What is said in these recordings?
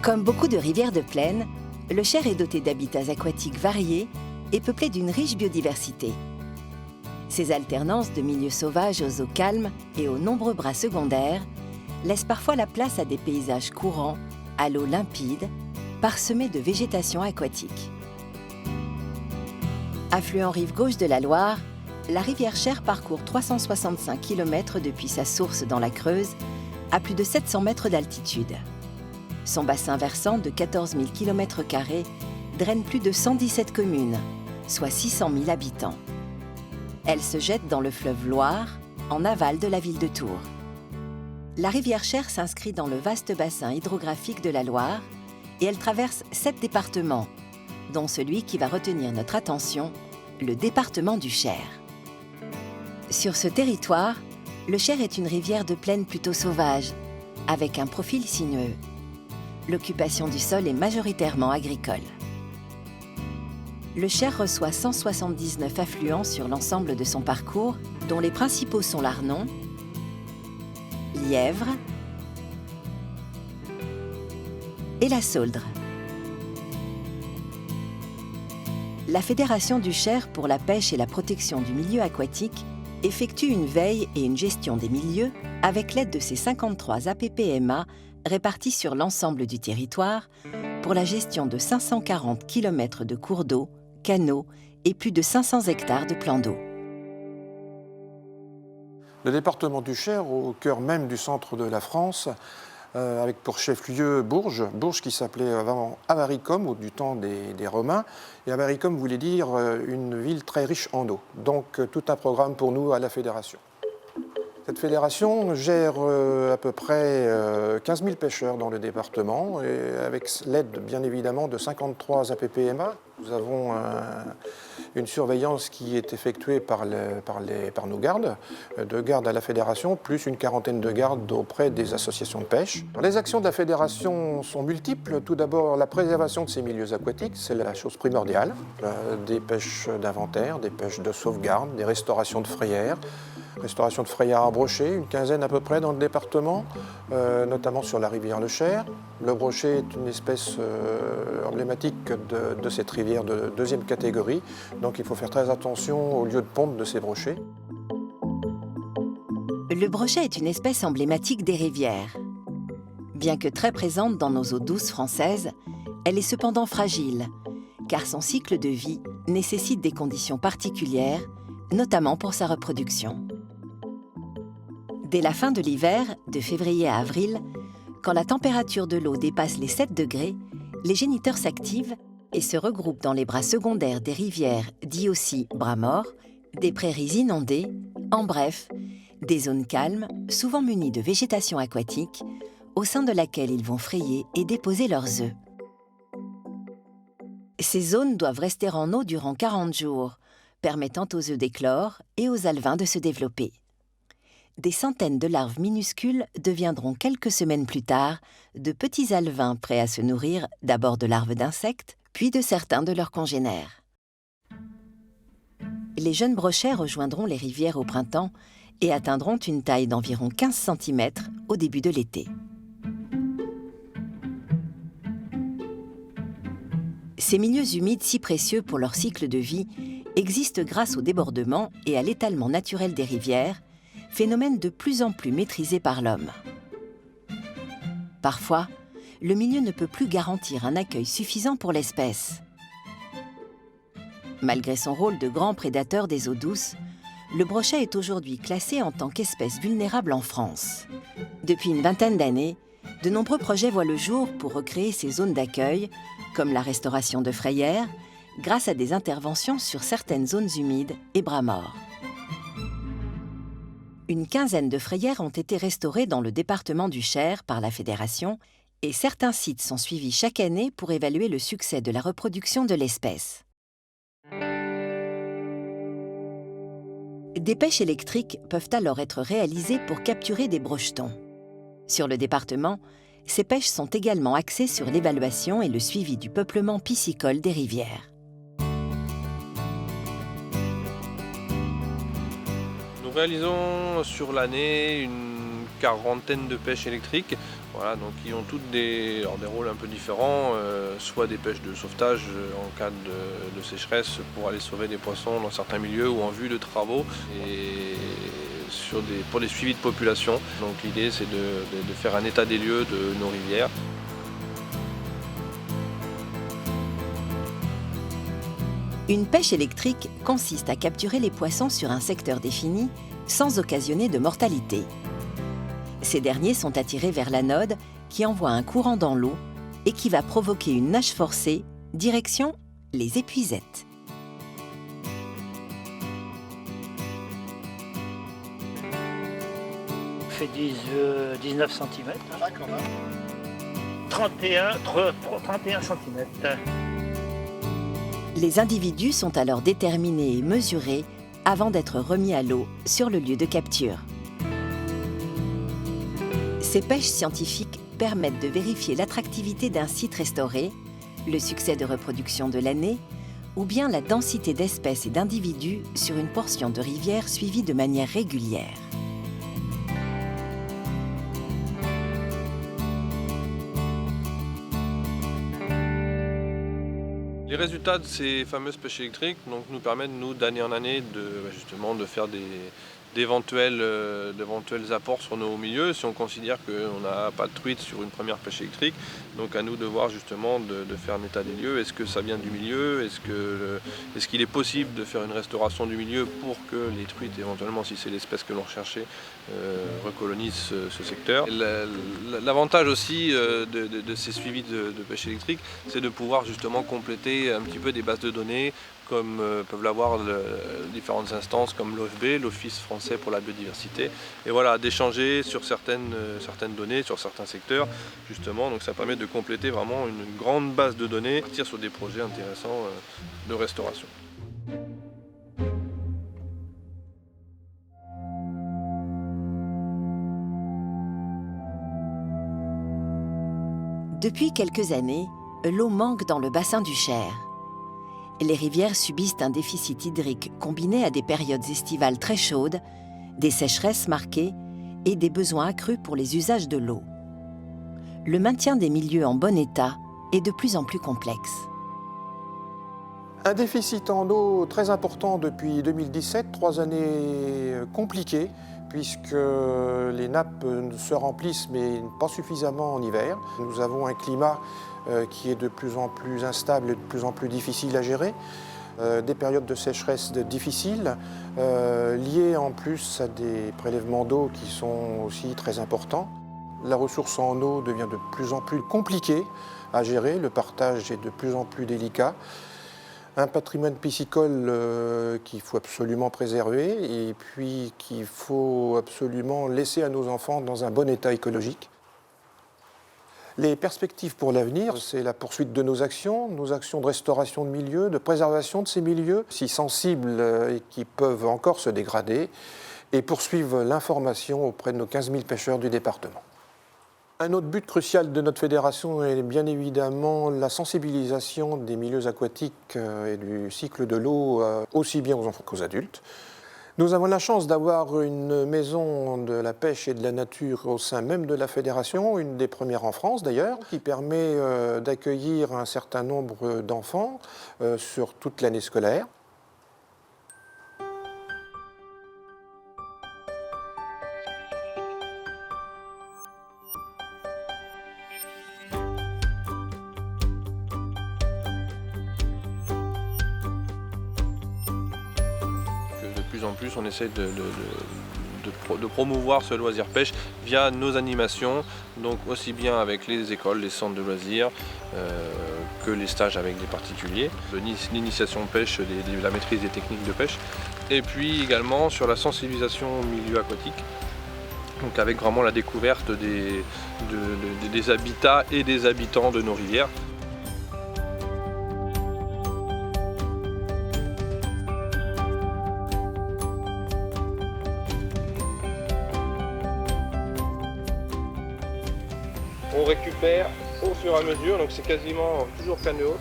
Comme beaucoup de rivières de plaine, le Cher est doté d'habitats aquatiques variés et peuplé d'une riche biodiversité. Ces alternances de milieux sauvages aux eaux calmes et aux nombreux bras secondaires laissent parfois la place à des paysages courants, à l'eau limpide, parsemés de végétation aquatique. Affluent rive gauche de la Loire, la rivière Cher parcourt 365 km depuis sa source dans la Creuse, à plus de 700 mètres d'altitude. Son bassin versant de 14 000 km² draine plus de 117 communes, soit 600 000 habitants. Elle se jette dans le fleuve Loire, en aval de la ville de Tours. La rivière Cher s'inscrit dans le vaste bassin hydrographique de la Loire et elle traverse 7 départements, dont celui qui va retenir notre attention, le département du Cher. Sur ce territoire, le Cher est une rivière de plaine plutôt sauvage, avec un profil sinueux. L'occupation du sol est majoritairement agricole. Le Cher reçoit 179 affluents sur l'ensemble de son parcours, dont les principaux sont l'Arnon, l'Yèvre et la Sauldre. La Fédération du Cher pour la pêche et la protection du milieu aquatique effectue une veille et une gestion des milieux avec l'aide de ses 53 APPMA répartis sur l'ensemble du territoire pour la gestion de 540 km de cours d'eau, canaux et plus de 500 hectares de plans d'eau. Le département du Cher, au cœur même du centre de la France, avec pour chef-lieu Bourges qui s'appelait avant Avaricum, du temps des Romains. Et Avaricum voulait dire une ville très riche en eau. Donc tout un programme pour nous à la fédération. Cette fédération gère à peu près 15 000 pêcheurs dans le département, et avec l'aide bien évidemment de 53 APPMA. Nous avons une surveillance qui est effectuée par nos gardes, 2 gardes à la fédération, plus une quarantaine de gardes auprès des associations de pêche. Les actions de la fédération sont multiples. Tout d'abord, la préservation de ces milieux aquatiques, c'est la chose primordiale. Des pêches d'inventaire, des pêches de sauvegarde, des restaurations de frayères. Restauration de frayères à brochet, une quinzaine à peu près dans le département, notamment sur la rivière Le Cher. Le brochet est une espèce emblématique de cette rivière de 2e catégorie, donc il faut faire très attention au lieu de ponte de ces brochets. Le brochet est une espèce emblématique des rivières. Bien que très présente dans nos eaux douces françaises, elle est cependant fragile, car son cycle de vie nécessite des conditions particulières, notamment pour sa reproduction. Dès la fin de l'hiver, de février à avril, quand la température de l'eau dépasse les 7 degrés, les géniteurs s'activent et se regroupent dans les bras secondaires des rivières, dits aussi bras morts, des prairies inondées, en bref, des zones calmes, souvent munies de végétation aquatique, au sein de laquelle ils vont frayer et déposer leurs œufs. Ces zones doivent rester en eau durant 40 jours, permettant aux œufs d'éclore et aux alevins de se développer. Des centaines de larves minuscules deviendront quelques semaines plus tard de petits alevins prêts à se nourrir d'abord de larves d'insectes, puis de certains de leurs congénères. Les jeunes brochets rejoindront les rivières au printemps et atteindront une taille d'environ 15 cm au début de l'été. Ces milieux humides si précieux pour leur cycle de vie existent grâce au débordement et à l'étalement naturel des rivières, phénomène de plus en plus maîtrisé par l'homme. Parfois, le milieu ne peut plus garantir un accueil suffisant pour l'espèce. Malgré son rôle de grand prédateur des eaux douces, le brochet est aujourd'hui classé en tant qu'espèce vulnérable en France. Depuis une vingtaine d'années, de nombreux projets voient le jour pour recréer ces zones d'accueil, comme la restauration de frayères, grâce à des interventions sur certaines zones humides et bras morts. Une quinzaine de frayères ont été restaurées dans le département du Cher par la Fédération et certains sites sont suivis chaque année pour évaluer le succès de la reproduction de l'espèce. Des pêches électriques peuvent alors être réalisées pour capturer des brochetons. Sur le département, ces pêches sont également axées sur l'évaluation et le suivi du peuplement piscicole des rivières. Nous réalisons sur l'année une quarantaine de pêches électriques, voilà, donc qui ont toutes des rôles un peu différents, soit des pêches de sauvetage en cas de sécheresse pour aller sauver des poissons dans certains milieux ou en vue de travaux, et pour des suivis de population. Donc l'idée c'est de faire un état des lieux de nos rivières. Une pêche électrique consiste à capturer les poissons sur un secteur défini sans occasionner de mortalité. Ces derniers sont attirés vers l'anode qui envoie un courant dans l'eau et qui va provoquer une nage forcée, direction les épuisettes. On fait 19 cm. Ah, quand même. 31 cm. Les individus sont alors déterminés et mesurés avant d'être remis à l'eau sur le lieu de capture. Ces pêches scientifiques permettent de vérifier l'attractivité d'un site restauré, le succès de reproduction de l'année, ou bien la densité d'espèces et d'individus sur une portion de rivière suivie de manière régulière. Les résultats de ces fameuses pêches électriques nous permettent, d'année en année, justement de faire d'éventuels apports sur nos milieux si on considère qu'on n'a pas de truite sur une première pêche électrique. Donc à nous de voir justement de faire un état des lieux. Est-ce que ça vient du milieu? Est-ce qu'il est possible de faire une restauration du milieu pour que les truites, éventuellement si c'est l'espèce que l'on recherchait, recolonisent ce secteur? L'avantage aussi de ces suivis de pêche électrique, c'est de pouvoir justement compléter un petit peu des bases de données comme peuvent l'avoir différentes instances comme l'OFB, l'Office français pour la biodiversité, et voilà, d'échanger sur certaines données, sur certains secteurs, justement, donc ça permet de compléter vraiment une grande base de données, partir sur des projets intéressants de restauration. Depuis quelques années, l'eau manque dans le bassin du Cher. Les rivières subissent un déficit hydrique combiné à des périodes estivales très chaudes, des sécheresses marquées et des besoins accrus pour les usages de l'eau. Le maintien des milieux en bon état est de plus en plus complexe. Un déficit en eau très important depuis 2017, 3 années compliquées, puisque les nappes se remplissent mais pas suffisamment en hiver. Nous avons un climat qui est de plus en plus instable et de plus en plus difficile à gérer. Des périodes de sécheresse difficiles, liées en plus à des prélèvements d'eau qui sont aussi très importants. La ressource en eau devient de plus en plus compliquée à gérer, le partage est de plus en plus délicat. Un patrimoine piscicole qu'il faut absolument préserver et puis qu'il faut absolument laisser à nos enfants dans un bon état écologique. Les perspectives pour l'avenir, c'est la poursuite de nos actions de restauration de milieux, de préservation de ces milieux, si sensibles et qui peuvent encore se dégrader, et poursuivre l'information auprès de nos 15 000 pêcheurs du département. Un autre but crucial de notre fédération est bien évidemment la sensibilisation des milieux aquatiques et du cycle de l'eau, aussi bien aux enfants qu'aux adultes. Nous avons la chance d'avoir une maison de la pêche et de la nature au sein même de la fédération, une des premières en France d'ailleurs, qui permet d'accueillir un certain nombre d'enfants sur toute l'année scolaire. De plus en plus, on essaie de promouvoir ce loisir pêche via nos animations, donc aussi bien avec les écoles, les centres de loisirs, que les stages avec des particuliers, l'initiation pêche, la maîtrise des techniques de pêche, et puis également sur la sensibilisation au milieu aquatique, donc avec vraiment la découverte des habitats et des habitants de nos rivières. On récupère au fur et à mesure, donc c'est quasiment toujours canne haute.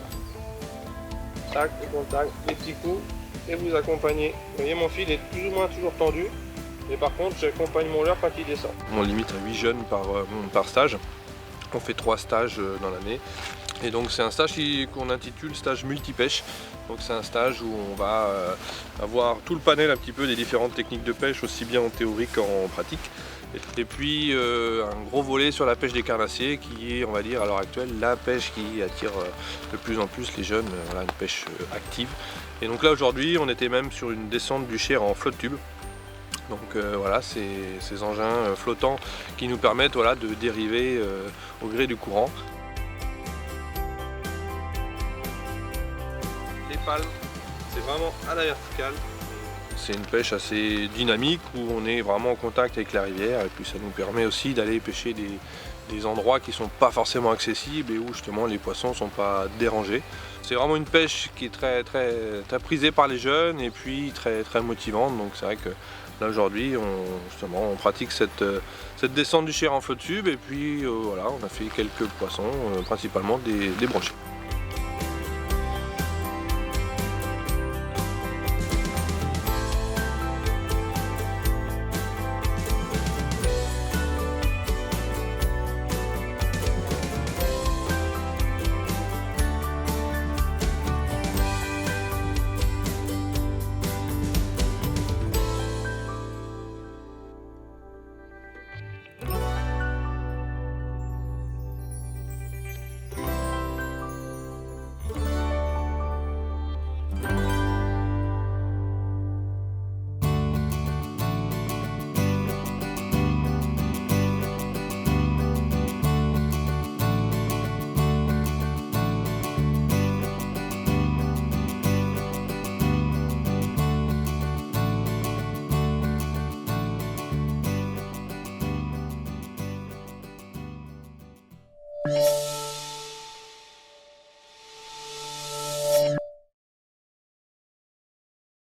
Tac, le contact, les petits coups, et vous accompagnez. Vous voyez, mon fil est plus ou moins toujours tendu. Et par contre, j'accompagne mon leurre quand il descend. On limite à 8 jeunes par stage. On fait 3 stages dans l'année. Et donc c'est un stage qu'on intitule stage multipêche. Donc c'est un stage où on va avoir tout le panel un petit peu des différentes techniques de pêche, aussi bien en théorie qu'en pratique. Et puis un gros volet sur la pêche des carnassiers qui est, on va dire, à l'heure actuelle, la pêche qui attire de plus en plus les jeunes, voilà, une pêche active. Et donc là aujourd'hui, on était même sur une descente du Cher en flotte tube. Donc voilà, ces engins flottants qui nous permettent, voilà, de dériver au gré du courant. Les palmes, c'est vraiment à la verticale. C'est une pêche assez dynamique où on est vraiment en contact avec la rivière et puis ça nous permet aussi d'aller pêcher des endroits qui ne sont pas forcément accessibles et où justement les poissons ne sont pas dérangés. C'est vraiment une pêche qui est très prisée par les jeunes et puis très motivante. Donc c'est vrai que là aujourd'hui on pratique cette descente du Cher en flotte tube et puis voilà, on a fait quelques poissons, principalement des brochets.